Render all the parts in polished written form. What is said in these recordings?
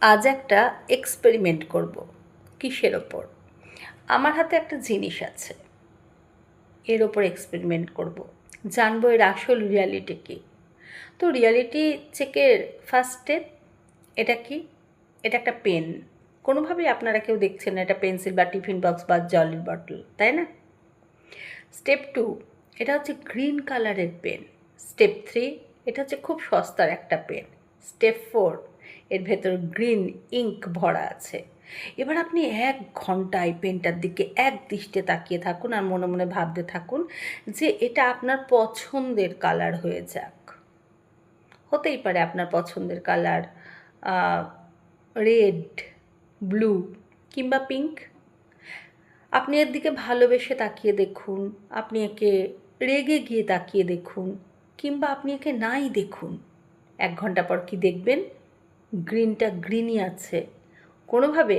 আজ একটা এক্সপেরিমেন্ট করব। কিসের ওপর? আমার হাতে একটা জিনিস আছে, এর ওপর এক্সপেরিমেন্ট করব, জানবো এর আসল রিয়ালিটি কী। তো রিয়ালিটি চেকের ফার্স্ট স্টেপ এটা কি? এটা একটা পেন। কোনোভাবেই আপনারা কেউ দেখছেন না এটা পেন্সিল বা টিফিন বক্স বা জলের বটল, তাই না? স্টেপ 2, এটা হচ্ছে গ্রিন কালারের পেন। স্টেপ 3, এটা হচ্ছে খুব সস্তার একটা পেন। স্টেপ 4, এর ভেতর গ্রিন ইঙ্ক ভরা আছে। এবার আপনি 1 ঘন্টা এই পেনটার দিকে এক দৃষ্টে তাকিয়ে থাকুন আর মনে মনে ভাবতে থাকুন যে এটা আপনার পছন্দের কালার হয়ে যাক। হতেই পারে আপনার পছন্দের কালার রেড, ব্লু কিংবা পিঙ্ক। আপনি এর দিকে ভালোবেসে তাকিয়ে দেখুন, আপনি একে রেগে গিয়ে তাকিয়ে দেখুন, কিংবা আপনি একে নাই দেখুন। 1 ঘন্টা পর কি দেখবেন? গ্রিনটা গ্রিনই আছে। কোনোভাবে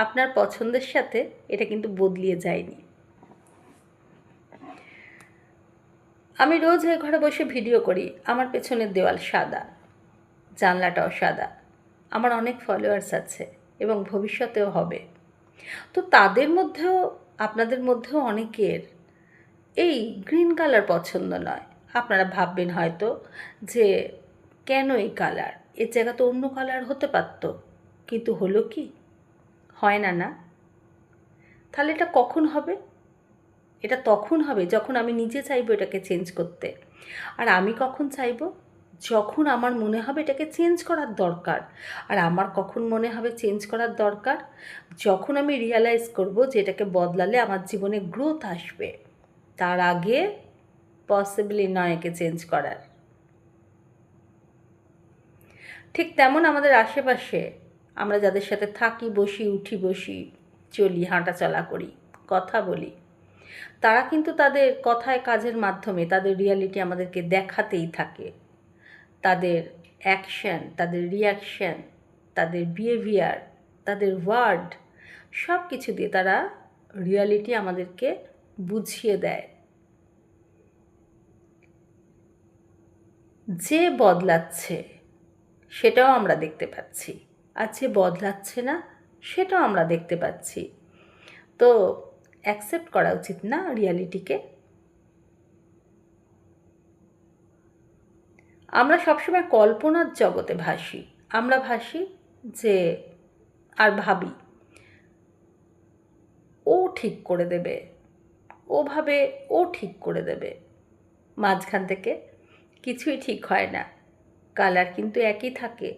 আপনার পছন্দের সাথে এটা কিন্তু বদলিয়ে যায়নি। আমি রোজ এই ঘরে বসে ভিডিও করি, আমার পেছনের দেওয়াল সাদা, জানলাটাও সাদা। আমার অনেক ফলোয়ার্স আছে এবং ভবিষ্যতেও হবে। তো তাদের মধ্যেও, আপনাদের মধ্যেও অনেকের এই গ্রিন কালার পছন্দ নয়। আপনারা ভাববেন হয়তো যে কেন এই কালার, এর জায়গা তো অন্য কালার হতে পারত, কিন্তু হলো কি? হয় না, না? তাহলে এটা কখন হবে? এটা তখন হবে যখন আমি নিজে চাইবো এটাকে চেঞ্জ করতে। আর আমি কখন চাইবো? যখন আমার মনে হবে এটাকে চেঞ্জ করার দরকার। আর আমার কখন মনে হবে চেঞ্জ করার দরকার? যখন আমি রিয়ালাইজ করবো যে এটাকে বদলালে আমার জীবনে গ্রোথ আসবে। তার আগে পসিবলি নয় একে চেঞ্জ করার। ঠিক তেমন আমাদের আশেপাশে আমরা যাদের সাথে থাকি, বসি, উঠি, বসি, চলি, হাঁটাচলা করি, কথা বলি, তারা কিন্তু তাদের কথায় কাজের মাধ্যমে তাদের রিয়ালিটি আমাদেরকে দেখাতেই থাকে। তাদের অ্যাকশন, তাদের রিয়াকশন, তাদের বিহেভিয়ার, তাদের ওয়ার্ড, সব কিছু দিয়ে তারা রিয়ালিটি আমাদেরকে বুঝিয়ে দেয়। যে বদলাচ্ছে সেটাও আমরা দেখতে পাচ্ছি, আর যে বদলাচ্ছে না সেটাও আমরা দেখতে পাচ্ছি। তো অ্যাকসেপ্ট করা উচিত না রিয়ালিটিকে? আমরা সবসময় কল্পনার জগতে ভাসি। আমরা ভাসি যে, আর ভাবি ও ঠিক করে দেবে, ও ভাবে ও ঠিক করে দেবে। মাঝখান থেকে কিছুই ঠিক হয় না, কালার কিন্তু একই থাকে।